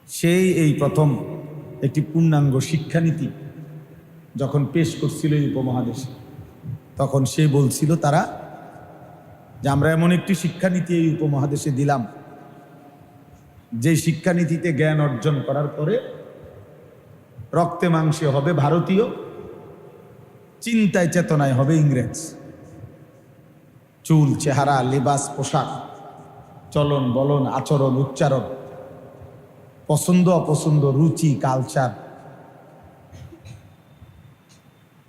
সেই এই প্রথম একটি পূর্ণাঙ্গ শিক্ষানীতি যখন পেশ করছিল এই উপমহাদেশে, তখন সে বলছিল তারা যে আমরা এমন একটি শিক্ষানীতি এই উপমহাদেশে দিলাম, যে শিক্ষানীতিতে জ্ঞান অর্জন করার পরে রক্তে মাংসে হবে ভারতীয়, চিন্তায় চেতনায় হবে ইংরেজ। চুল, চেহারা, লেবাস, পোশাক, চলন বলন, আচরণ, উচ্চারণ, পছন্দ অপছন্দ, রুচি, কালচার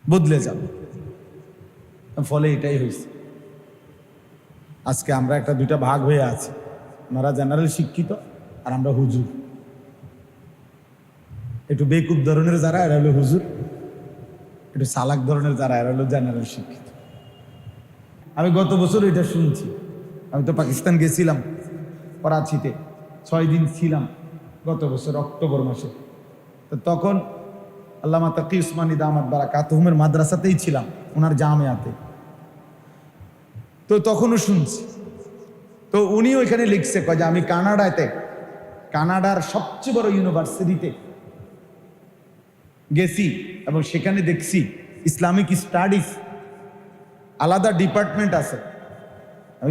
বদলে যাবে। ফলে এটাই হয়েছে। আজকে আমরা একটা দুইটা ভাগ হয়ে আছি। ওনারা জেনারেল শিক্ষিত আর আমরা হুজুর। একটু বেকুব ধরনের যারা এরা হলো হুজুর, একটু চালাক ধরনের যারা এরা হলো জেনারেল শিক্ষিত। আমি গত বছর এটা শুনছি। আমি তো পাকিস্তান গেছিলাম, করাচিতে 6 দিন ছিলাম গত বছর অক্টোবর মাসে। তো তখন আল্লামা তাকি উসমানী দামাত বারাকাতুহুমের মাদ্রাসাতেই ছিলাম, ওনার জামিয়াতে। তো তখনও শুনছি। তো উনি ওইখানে লিখছে যে আমি কানাডার সবচেয়ে বড় ইউনিভার্সিটিতে গেছি এবং সেখানে দেখছি ইসলামিক স্টাডিজ আলাদা ডিপার্টমেন্ট আছে।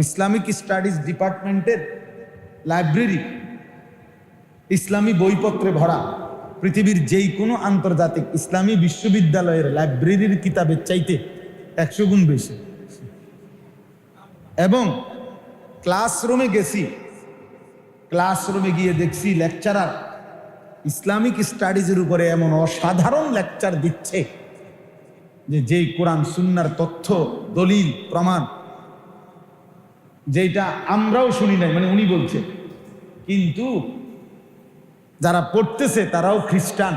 ইসলামিক স্টাডিজ ডিপার্টমেন্টের লাইব্রেরি ইসলামী বইপত্রে ভরা। পৃথিবীর যেই কোনো আন্তর্জাতিক ইসলামী বিশ্ববিদ্যালয়ের লাইব্রেরির কিতাবের চাইতে 100 গুণ বেশি। এবং ক্লাসরুমে গেছি, ক্লাসরুমে গিয়ে দেখছি লেকচারার ইসলামিক স্টাডিজের উপরে এমন অসাধারণ লেকচার দিচ্ছে যে যেই কোরআন সুন্নাহর তথ্য, দলিল, প্রমাণ যেটা আমরাও শুনি নাই, মানে উনি বলছে। কিন্তু যারা পড়তেছে তারাও খ্রিস্টান,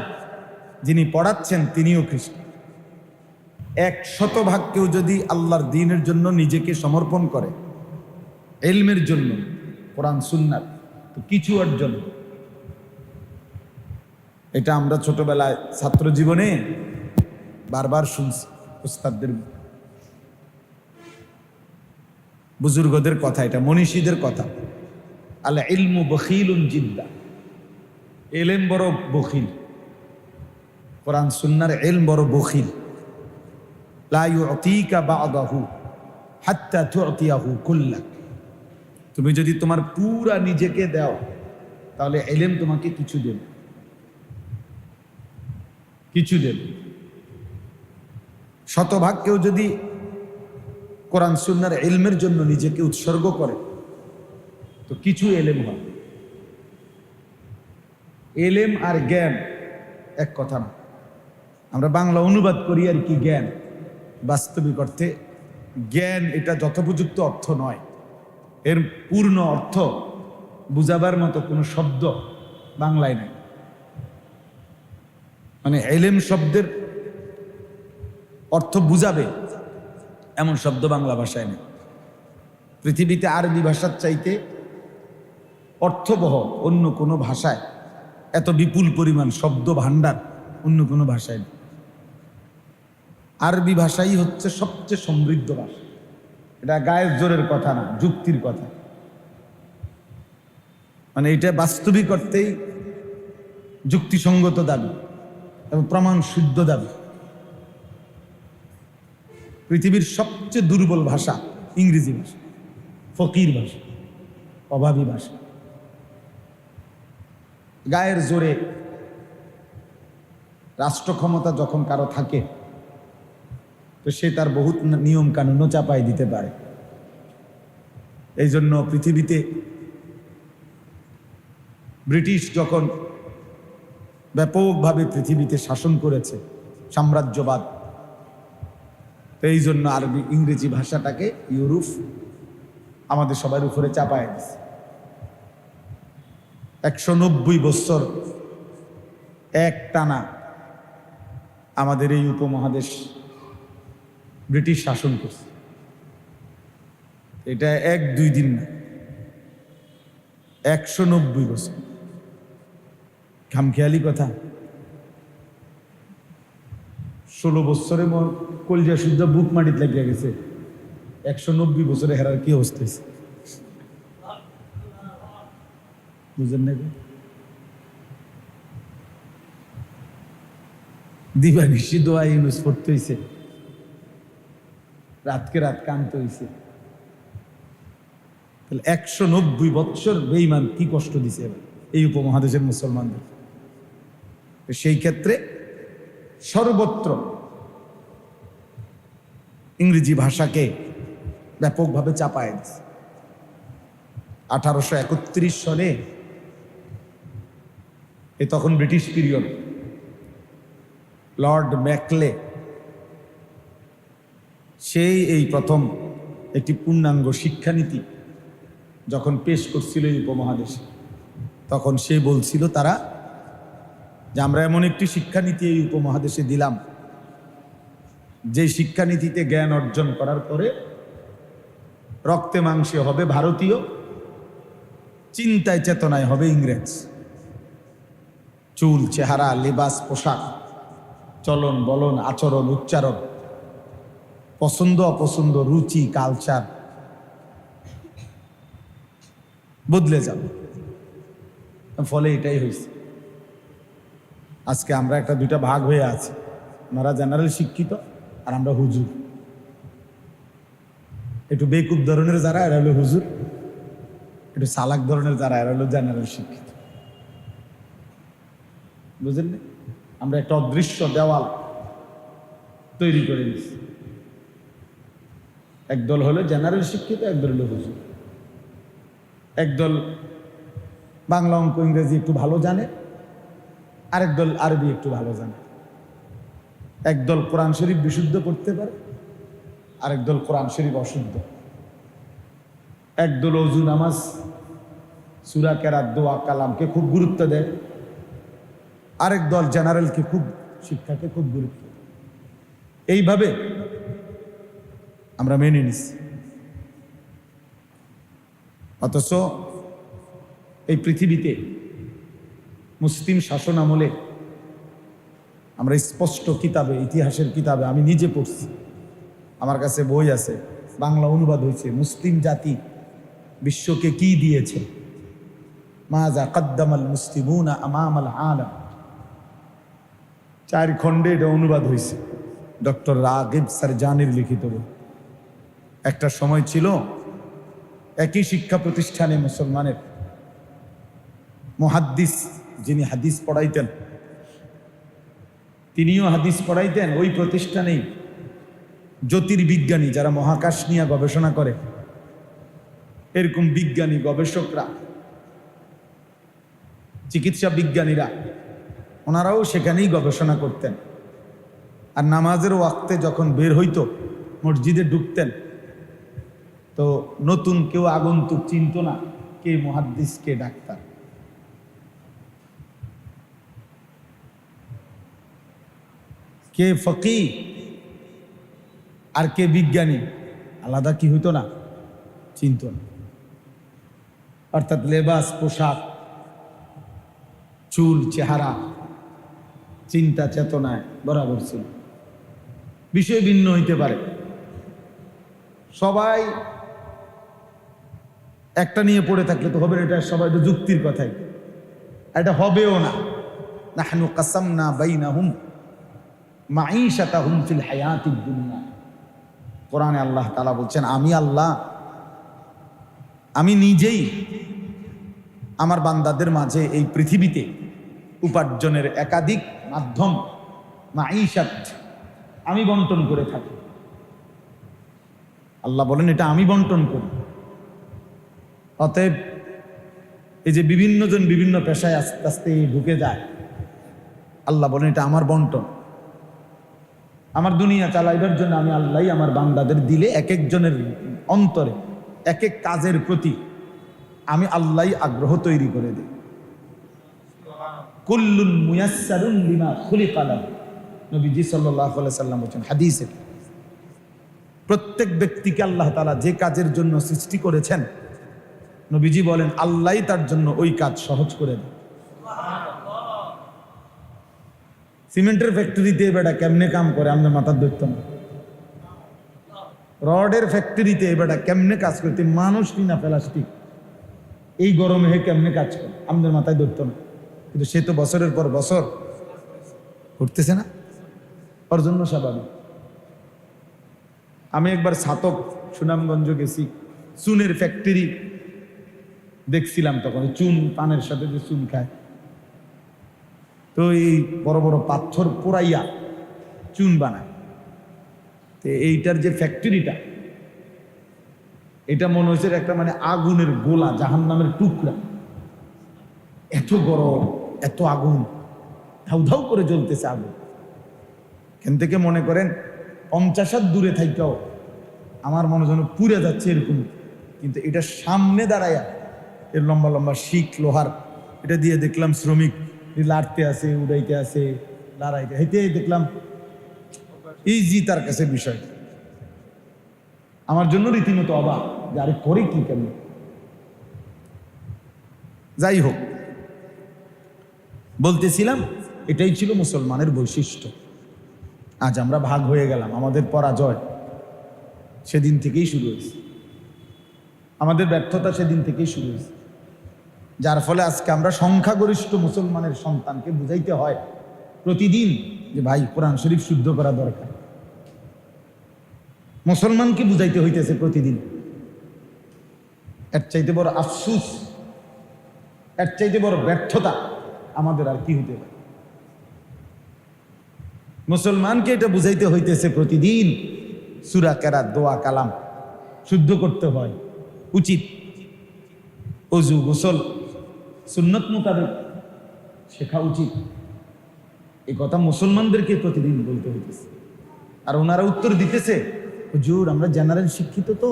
যিনি পড়াচ্ছেন তিনিও খ্রিস্টান। 100% কেউ যদি আল্লাহর দ্বীনের জন্য নিজেকে সমর্পণ করে, ইলমের জন্য, কোরআন সুন্নাহ, তো কিছু অর্জন। এটা আমরা ছোটবেলায় ছাত্র জীবনে বারবার শুনছি উস্তাদদের, বুজুর্গদের কথা, এটা মনীষীদের কথা। আল ইলমু বখিলুন জিদ্দা, ইলম বড় বখিল, কোরআন সুন্নাহর ইলম বড় বখিল। লা ইউতিকা বা'দাহু হাত্তা তু'তিয়াহু কুল্লাক। তুমি যদি তোমার পুরা নিজেকে দাও তাহলে ইলম তোমাকে কিছু দেবে, কিছু দেবে। 100% কেউ যদি কোরআন সুন্নাহর ইলমের জন্য নিজেকে উৎসর্গ করে তো কিছু ইলম হয়। ইলম আর জ্ঞান এক কথা না। আমরা বাংলা অনুবাদ করি আর কি জ্ঞান, বাস্তবিক অর্থে জ্ঞান এটা যথোপযুক্ত অর্থ নয়। এর পূর্ণ অর্থ বুঝাবার মতো কোনো শব্দ বাংলায় নাই। মানে ইলম শব্দের অর্থ বুঝাবে এমন শব্দ বাংলা ভাষায় নেই। পৃথিবীতে আরবি ভাষার চাইতে অর্থবহ অন্য কোনো ভাষায় এত বিপুল পরিমাণ শব্দ ভাণ্ডার অন্য কোনো ভাষায় নেই। আরবি ভাষাই হচ্ছে সবচেয়ে সমৃদ্ধ ভাষা। এটা গায়ের জোরের কথা না, যুক্তির কথা। মানে এটা বাস্তবিক অর্থেই যুক্তিসঙ্গত দাবি এবং প্রমাণ শুদ্ধ দাবি। পৃথিবীর সবচেয়ে দুর্বল ভাষা ইংরেজি ভাষা, ফকির ভাষা, অভাবী ভাষা। গায়ের জোরে রাষ্ট্র ক্ষমতা যখন কারো থাকে তো সে তার বহুত নিয়ম কানুনও চাপাই দিতে পারে। এই জন্য পৃথিবীতে ব্রিটিশ যখন ব্যাপকভাবে পৃথিবীতে শাসন করেছে, সাম্রাজ্যবাদ, তো এই জন্য আরবি ইংরেজি ভাষাটাকে ইউরোপ আমাদের সবার উপরে চাপায় দিছে। 190 বছর এক টানা আমাদের এই উপমহাদেশ ব্রিটিশ শাসন করছে। এটা 1-2 দিন না, 190 বছর। খামখেয়ালি কথা। 16 বছরে মোর কলজা শুদ্ধ বুক মাটিতে লাগিয়া গেছে। 190 বছরে হেরার কি অবস্থা হয়েছে বুঝেন না? দিবানিশি দোয়া ইউনুস পড়তে হইছে, রাতকে রাত কানতে হইছে। তাহলে 190 বৎসর বেঈমান কি কষ্ট দিছে এই উপমহাদেশের মুসলমানদের। সেই ক্ষেত্রে সর্বত্র ইংরেজি ভাষাকে ব্যাপকভাবে চাপায় দিছে। 1831 সনে, তখন ব্রিটিশ পিরিয়ড, লর্ড ম্যাকলে সেই এই প্রথম একটি পূর্ণাঙ্গ শিক্ষানীতি যখন পেশ করছিল এই উপমহাদেশে, তখন সে বলছিল তারা যে আমরা এমন একটি শিক্ষানীতি এই উপমহাদেশে দিলাম, যে শিক্ষানীতিতে জ্ঞান অর্জন করার পরে রক্তে মাংসে হবে ভারতীয়, চিন্তায় চেতনায় হবে ইংরেজ। চুল, চেহারা, লেবাস, পোশাক, চলন বলন, আচরণ, উচ্চারণ, পছন্দ অপছন্দ, রুচি, কালচার বদলে যাবে। ফলে এটাই হয়েছে। আজকে আমরা একটা দুইটা ভাগ হয়ে আছি, ওনারা জেনারেল শিক্ষিত আর আমরা হুজুর। একটু বেকুব ধরনের যারা এরা হলো হুজুর, একটু চালাক ধরনের যারা এরা হলো জেনারেল শিক্ষিত। বুঝলেন? আমরা একটা অদৃশ্য দেওয়াল তৈরি করে নিচ্ছি। একদল হলো জেনারেল শিক্ষিত, একদল হলো হুজুর। একদল বাংলা, অঙ্ক, ইংরেজি একটু ভালো জানে, আরেক দল আরবি একটু ভালো জানে। একদল কোরআন শরীফ বিশুদ্ধ পড়তে পারে, আরেক দল কোরআন শরীফ অশুদ্ধ। একদল ওযু, নামাজ, সূরা, কেরাত, দোয়া, কালামকে খুব গুরুত্ব দেয়, আরেক দল জেনারেলকে খুব, শিক্ষাকে খুব গুরুত্ব। এইভাবে আমরা মেনে নিচ্ছি। অথচ এই পৃথিবীতে মুসলিম শাসন আমলে আমরা স্পষ্ট কিতাবে, ইতিহাসের কিতাবে আমি নিজে পড়ছি, আমার কাছে বই আছে, বাংলা অনুবাদ হয়েছে, মুসলিম জাতি বিশ্বকে কি দিয়েছে, মাজা কদ্দামাল মুসলিমুনা আমামাল আলাম, 4 খণ্ডে এটা অনুবাদ হয়েছে, ডক্টর রাগিব সারজানির লিখিত বই। একটা সময় ছিল একই শিক্ষা প্রতিষ্ঠানে মুসলমানের মুহাদ্দিস, যিনি হাদিস পড়াইতেন, তিনিও হাদিস পড়াইতেন। ওই প্রতিষ্ঠানেই জ্যোতির্বিজ্ঞানী, যারা মহাকাশ নিয়ে গবেষণা করে, এরকম বিজ্ঞানী গবেষকরা, চিকিৎসা বিজ্ঞানীরা, ওনারাও সেখানেই গবেষণা করতেন। আর নামাজের ওয়াক্তে যখন বের হইতো, মসজিদে ঢুকতেন, তো নতুন কেউ আগন্তুক চিনত না কে মুহাদ্দিস, কে ডাক্তার। কে ফকিহ আর কে বিজ্ঞানী, আলাদা কি হইতো না, চিনত না। অর্থাৎ লেবাস, পোশাক, চুল, চেহারা, চিন্তা চেতনায় বরাবর ছিল। বিষয় ভিন্ন হইতে পারে, সবাই একটা নিয়ে পড়ে থাকলে তো হবে না, এটা সবাই তো যুক্তির কথাই, এটা হবেও না। নাহনু কাসামনা বাইনাহুম মাঈশাতাহুম ফিল হায়াতিদ দুনিয়া। কোরআনে আল্লাহ তাআলা বলছেন, আমি আল্লাহ, আমি নিজেই আমার বান্দাদের মাঝে এই পৃথিবীতে উপার্জনের একাধিক মাধ্যম, মাঈশাত, আমি বন্টন করে থাকি। আল্লাহ বলেন এটা আমি বন্টন করি। অতএব এই যে বিভিন্ন জন বিভিন্ন পেশায় আস্তে আস্তে ঢুকে যায়, আল্লাহ বলেন এটা আমার বন্টন। আমার দুনিয়া চালাইবার জন্য আমি আল্লাহই আমার বান্দাদের দিলে, এক একজনের অন্তরে এক এক কাজের প্রতি আমি আল্লাহই আগ্রহ তৈরি করে দিই। কুল্লুন মুয়াসসারুন লিমা খুলিকা লাহু, নবীজি সাল্লাল্লাহু আলাইহি সাল্লাম বলেন হাদিসে, প্রত্যেক ব্যক্তিকে আল্লাহ তাআলা যে কাজের জন্য সৃষ্টি করেছেন, নবীজি বলেন আল্লাহই তার জন্য ওই কাজ সহজ করে দেন। সিমেন্টের ফ্যাক্টরিতে বেটা কেমনে কাম করে আমাদের মাথার ধরত না, রডের ফ্যাক্টরিতে বেটা কেমনে কাজ করতে, মানুষ কিনা প্লাস্টিক, এই গরমে হে কেমনে কাজ করে আমাদের মাথায় ধরত না। কিন্তু সে তো বছরের পর বছর করতেছে না। ওর জন্য স্বাভাবিক। আমি একবার ছাতক সুনামগঞ্জ গেছি, চুনের ফ্যাক্টরি দেখছিলাম। তখন চুন, পানের সাথে যে চুন খায়, তো এই বড় বড় পাথর পোড়াইয়া চুন বানায়। তো এইটার যে ফ্যাক্টরিটা, এটা মনে হচ্ছে একটা মানে আগুনের গোলা, জাহান্নামের টুকরা। এত গরম, এত আগুন, ধাউ ধাউ করে জ্বলতেছে আগুন। এখান থেকে মনে করেন 50 হাত দূরে থাইকাও আমার মনে যেন পুড়ে যাচ্ছে এরকম। কিন্তু এটা সামনে দাঁড়ায়া, এর লম্বা লম্বা শিক লোহার, এটা দিয়ে দেখলাম শ্রমিক লাড়তে আছে, উড়াইতে আছে, লড়াইতে হেঁটে দেখলাম ইজি তার কাছে বিষয়। আমার জন্য রীতিমতো অবাক যে আরে করে কি কেন। যাই হোক, বলতেছিলাম এটাই ছিল মুসলমানের বৈশিষ্ট্য। আজ আমরা ভাগ হয়ে গেলাম, আমাদের পরাজয় সেদিন থেকেই শুরু হয়েছে, আমাদের ব্যর্থতা সেদিন থেকেই শুরু হয়েছে। যার ফলে আজকে আমরা সংখ্যাগরিষ্ঠ মুসলমানের সন্তানকে বুঝাইতে হয় প্রতিদিন যে ভাই কোরআন শরীফ শুদ্ধ করা দরকার। মুসলমানকে বুঝাইতে হইতেছে প্রতিদিন। এর চাইতে বড় আফসুস, এর চাইতে বড় ব্যর্থতা আমাদের আর কি হইতে পারে। মুসলমানকে এটা বুঝাইতে হইতেছে প্রতিদিন সূরা কেরাত, দোয়া, কালাম শুদ্ধ করতে হয়, উচিত। ওযু, গোসল সুন্নত মোতাবেক শেখা উচিত। এই কথা মুসলমানদেরকে প্রতিদিন বলতে হইতেছে। আর ওনারা উত্তর দিতেছে, হুজুর আমরা জেনারেল শিক্ষিত, তো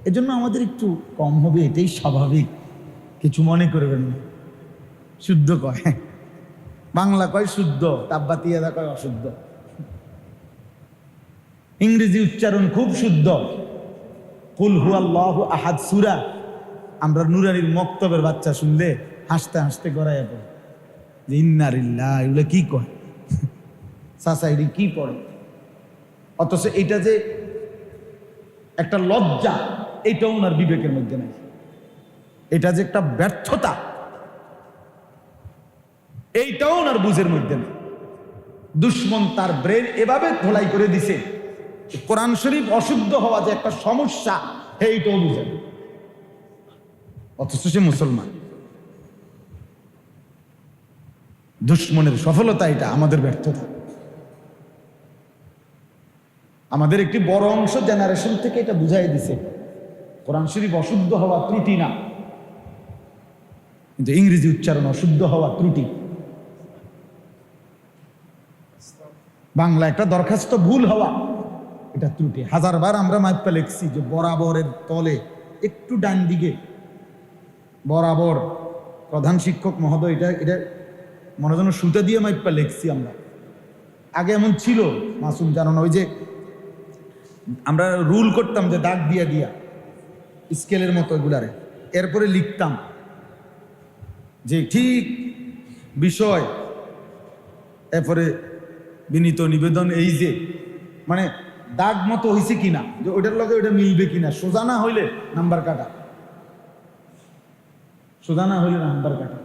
এজন্য আমাদের একটু কম হবে, এটাই স্বাভাবিক, কিছু মনে করবেন না। শুদ্ধ কয়, বাংলা কয় শুদ্ধ, তাব্বাতিয়াদা কয় অশুদ্ধ। ইংরেজি উচ্চারণ খুব শুদ্ধ, কুল হুয়াল্লাহু আহাদ সূরা আমরা নুরানির মক্তবের বাচ্চা শুনলে হাসতে হাসতে গড়াইয়া পড়ে যে ইন্নালিল্লাহ, এগুলো কি কয়, সাসাইডি কি পড়ে। অথচ এটা যে একটা লজ্জা, এটাও ওনার বিবেকের মধ্যে নাই। এটা যে একটা ব্যর্থতা, এইটাও ওনার বুঝের মধ্যে নেই। দুশ্মন তার ব্রেন এভাবে ধোলাই করে দিছে, কোরআন শরীফ অশুদ্ধ হওয়া যে একটা সমস্যা, এইটাও বুঝে না। অথচ সে মুসলমান। দুশ্মনের সফলতা এটা, আমাদের ব্যর্থতা। আমাদের একটি বড় অংশ জেনারেশন থেকে এটা বুঝাই দিছে কোরআন শরীফ অশুদ্ধ হওয়া ত্রুটি না, কিন্তু ইংরেজি উচ্চারণ অশুদ্ধ হওয়া ত্রুটি। বাংলা একটা দরখাস্ত ভুল হওয়া এটা ত্রুটি। হাজারবার আমরা মাইপা লিখছি যে বরাবরের তলে একটু ডান দিকে বরাবর। প্রধান শিক্ষক মহোদয় এটা মনে যেন সুতা দিয়ে মাইপা লিখছি আমরা। আগে এমন ছিল, মাসুম জানো না, ওই যে আমরা রুল করতাম যে দাগ দিয়া দিয়া স্কেলের মতো এগুলারে, এরপরে লিখতাম যে ঠিক বিষয়, এরপরে বিনীত নিবেদন, এই যে মানে দাগ মতো হয়েছে কিনা, যে ওইটার লগে ওইটা মিলবে কিনা, সোজা না হইলে নাম্বার কাটা, সোজা না হইলে নাম্বার কাটা।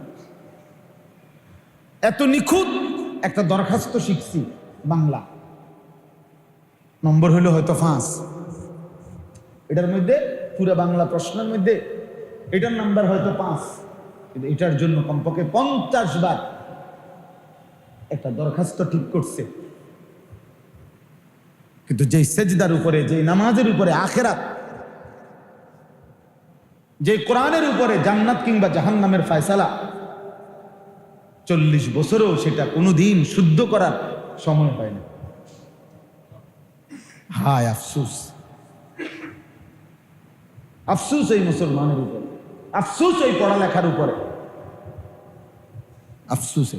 এত নিখুঁত একটা দরখাস্ত শিখছি বাংলা। নম্বর হইলো হয়তো 5, এটার মধ্যে পুরো বাংলা প্রশ্নের মধ্যে এটার নাম্বার হয়তো 5, কিন্তু এটার জন্য কমপক্ষে 50 বার একটা দরখাস্ত ঠিক করছে। কিন্তু যেই সেজদার উপরে, যেই নামাজের উপরে আখিরাত, যে কোরআনের উপরে জান্নাত কিংবা জাহান্নামের ফয়সালা, 40 বছরেও সেটা কোনোদিন শুদ্ধ করার সময় পায় না। হায় আফসুস, আফসুস এই মুসলমানের উপরে, আফসুস এই পড়ালেখার উপরে, আফসুস।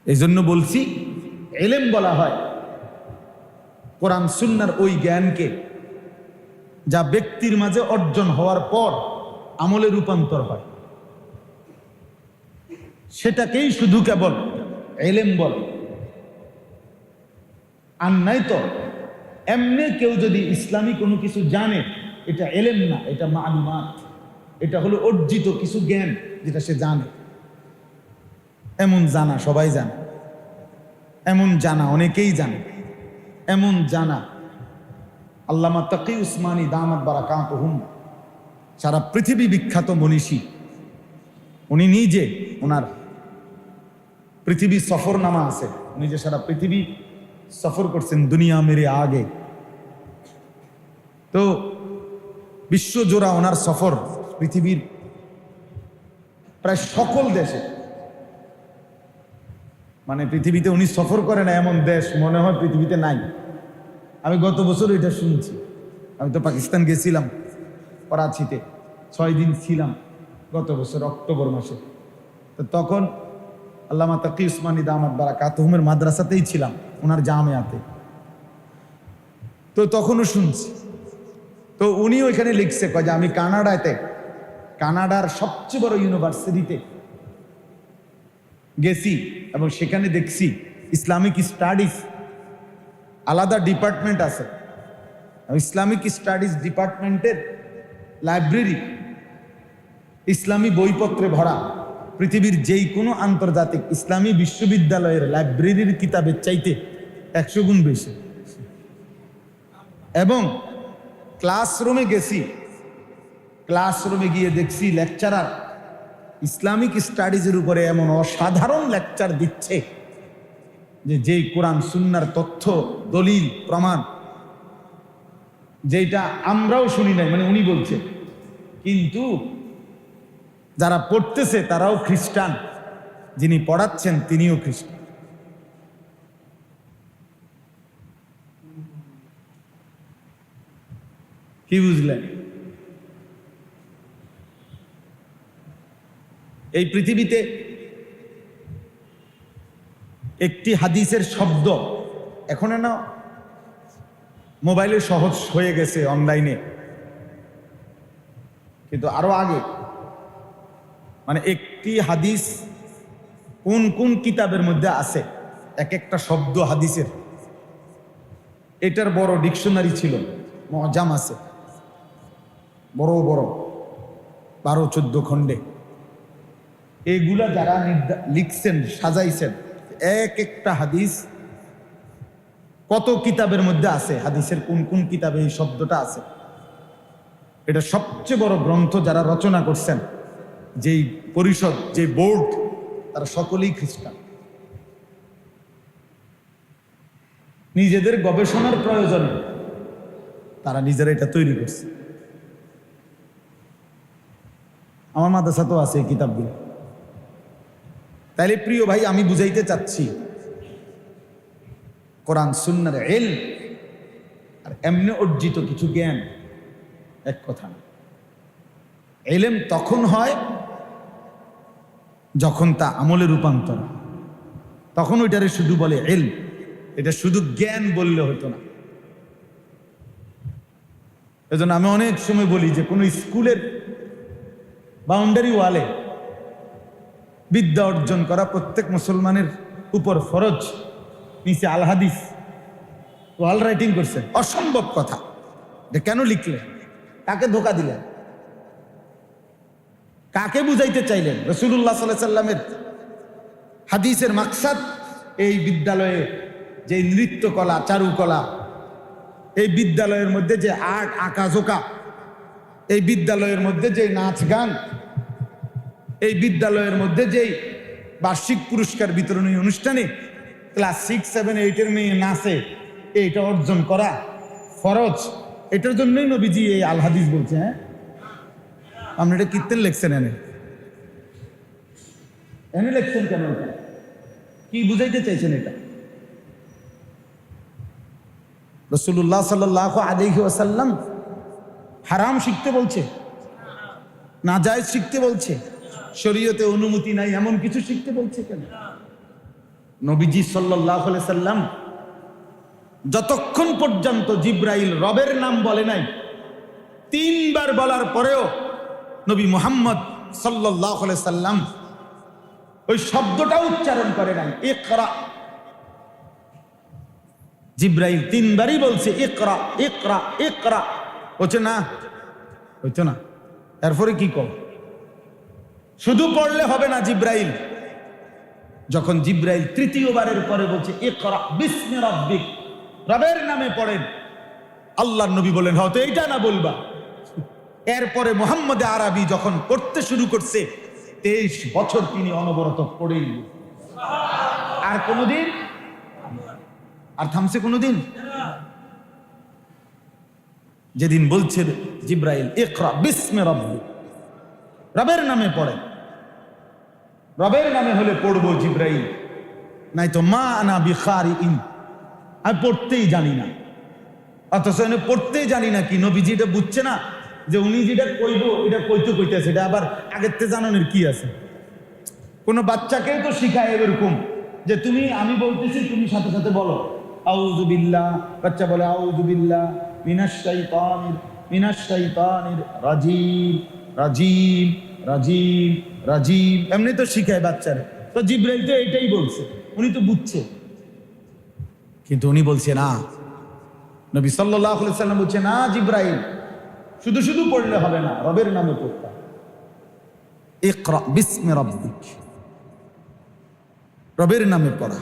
এই জন্য বলছি, ইলম বলা হয় কোরআন সুন্নাহর ওই জ্ঞানকে যা ব্যক্তির মাঝে অর্জন হওয়ার পর আমলে রূপান্তর হয়, সেটাকেই শুধু কেবল ইলম বলে। আর নাই তো এমনি কেউ যদি ইসলামী কোনো কিছু জানে, এটা ইলম না, এটা মালুমাত, এটা হলো অর্জিত কিছু জ্ঞান যেটা সে জানে। এমন জানা সবাই জানে। এমন জানা, অনেকেই জানে, এমন জানা আল্লামা তাকি উসমানী দামাত বারাকাতুহুম, সারা পৃথিবী বিখ্যাত মনীষী। উনি নিজে, ওনার পৃথিবী সফরনামা আছে, উনি যে সারা পৃথিবী সফর করছেন দুনিয়া মেরে আগে। তো বিশ্বজোড়া ওনার সফর, পৃথিবীর প্রায় সকল দেশে, মানে পৃথিবীতে উনি সফর করেন এমন দেশ মনে হয় পৃথিবীতে নাই। আমি গত বছর এটা শুনছি। আমি তো পাকিস্তান গেছিলাম, করাচিতে 6 দিন ছিলাম গত বছর অক্টোবর মাসে। তো তখন আল্লামা তাকি উসমানী দামাত বারাকাতুহুমের মাদ্রাসাতেই ছিলাম, ওনার জামিয়াতে। তো তখনও শুনছি। তো উনি ওইখানে লিখছে, কয় যে আমি কানাডার সবচেয়ে বড় ইউনিভার্সিটিতে গেছি এবং সেখানে দেখছি ইসলামিক স্টাডিজ আলাদা ডিপার্টমেন্ট আছে। ইসলামিক স্টাডিজ ডিপার্টমেন্টের লাইব্রেরি ইসলামী বইপত্রে ভরা। পৃথিবীর যেই কোনো আন্তর্জাতিক ইসলামী বিশ্ববিদ্যালয়ের লাইব্রেরির কিতাবের চাইতে 100 গুণ বেশি। এবং ক্লাসরুমে গেছি, ক্লাসরুমে গিয়ে দেখছি লেকচারার ইসলামিক স্টাডিজের উপরে এমন অসাধারণ লেকচার দিচ্ছে যে যেই কোরআন সুন্নাহর তথ্য, দলিল, প্রমাণ যেটা আমরাও শুনি নাই, মানে উনি বলছে, কিন্তু যারা পড়তেছে তারাও খ্রিস্টান, যিনি পড়াচ্ছেন তিনিও খ্রিস্টান। কি বুঝলেন? এই পৃথিবীতে একটি হাদিসের শব্দ এখন না মোবাইলে সহজ হয়ে গেছে, অনলাইনে, কিন্তু আরো আগে মানে একটি হাদিস কোন কোন কিতাবের মধ্যে আছে, এক একটা শব্দ হাদিসের, এটার বড় ডিকশনারি ছিল, মুআজাম আছে বড় বড় 12-14 খণ্ডে। এগুলা যারা লিখছেন, সাজাইছেন, এক একটা হাদিস কত কিতাবের মধ্যে আছে, হাদিসের কোন কোন কিতাবে এই শব্দটা আছে, এটা সবচেয়ে বড় গ্রন্থ যারা রচনা করছেন, যেই পরিষদ, যে বোর্ড, তারা সকলেই খ্রিস্টান। নিজেদের গবেষণার প্রয়োজনে তারা নিজেরা এটা তৈরি করছে। আমার মাদ্রাসাতেও আছে এই কিতাবগুলো। তাইলে প্রিয় ভাই, আমি বুঝাইতে চাচ্ছি কোরআন সুন্নাহর ইলম আর এমনি অর্জিত কিছু জ্ঞান এক কথা না। ইলম তখন হয় যখন তা আমলে রূপান্তর, তখন ওইটারে শুধু বলে ইলম, এটা শুধু জ্ঞান বললে হতো না। এজন্য আমি অনেক সময় বলি যে কোনো স্কুলের বাউন্ডারি ওয়ালে বিদ্যা অর্জন করা প্রত্যেক মুসলমানের উপর ফরজ। নিচে আল হাদিস ওয়াল রাইটিং করছেন, অসম্ভব কথা। এটা কেন লিখলেন? কাকে ধোকা দিলেন? কাকে বুঝাইতে চাইলেন? রাসূলুল্লাহ সাল্লাল্লাহু আলাইহি সাল্লামের হাদিসের মাকসাদ এই বিদ্যালয়ে যে নৃত্যকলা, চারুকলা, এই বিদ্যালয়ের মধ্যে যে আর্ট, আঁকাঝোঁকা, এই বিদ্যালয়ের মধ্যে যে নাচ গান, এই বিদ্যালয়ের মধ্যে যেই বার্ষিক পুরস্কার বিতরণী অনুষ্ঠানে ক্লাস 6, 7, 8 মেয়ে নাচে, এইটা অর্জন করা ফরজ। এটার জন্যই নবীজি এই আল হাদিস বলছে। হ্যাঁ, আপনি এটা কীর্তন লেখছেন, এনে লেখছেন কেন? এটা কি বুঝাইতে চাইছেন? এটা রাসূলুল্লাহ সাল্লাল্লাহু আলাইহি ওয়াসাল্লাম হারাম শিখতে বলছে, নাজায়েজ শিখতে বলছে, শরীয়তে অনুমতি নাই এমন কিছু শিখতে বলছে কেন? নবীজি সাল্লাল্লাহু আলাইহি সাল্লাম যতক্ষণ পর্যন্ত জিব্রাইল রবের নাম বলে নাই, 3 বার বলার পরেও নবী মুহাম্মদ সাল্লাল্লাহু আলাইহি সাল্লাম ওই শব্দটা উচ্চারণ করে নাই, ইকরা। জিব্রাইল 3 বারই বলছে ইকরা, ইকরা, ইকরা, বলছে না, হইতো না। এরপরে কি কর? শুধু পড়লে হবে না, জিব্রাইল যখন জিব্রাইল তৃতীয়বারের পরে বলছে ইকরা বিসমি রাব্বিক, রবের নামে পড়েন, আল্লাহর নবী বলেন হয়তো এইটা না বলবা। এরপরে মুহাম্মদ আরবি যখন পড়তে শুরু করছে 23 বছর তিনি অনবরত পড়েই, আর কোনদিন আর থামছে কোনদিন। যেদিন বলছে জিব্রাইল ইকরা বিসমি রাব্বিক, রবের নামে পড়েন, রবের নামে হলে পড়বো জিব্রাইল, নাই তো মা আনা বিখারিইন, আমি পড়তেই জানি না। অথচ পড়তেই জানি না কি নবীজি এটা বুঝছে না যে উনি যেটা কইব এটা কইতে কইতেছে, এটা আবার আগের থেকে জানানোর কি আছে? কোনো বাচ্চাকেই তো শিখায় এরকম যে তুমি, আমি বলতেছি তুমি সাথে সাথে বলো আউযু বিল্লাহ, বাচ্চা বলে আউযু বিল্লাহ মিনাশ শাইতানির রাজিম রাজিম রাজিম রাজিম, এমনি তো শিখায় বাচ্চারা। তো জিব্রাইল তো এটাই বলছে, উনি তো বুঝছে, কিন্তু উনি বলছে না। নবী সাল্লাল্লাহু আলাইহি সাল্লাম বলছে না জিব্রাইল, শুধু শুধু পড়লে হবে না, রবের নামে পড়তে। ইকরা বিসমি রাব্বিক, রবের নামে পড়া।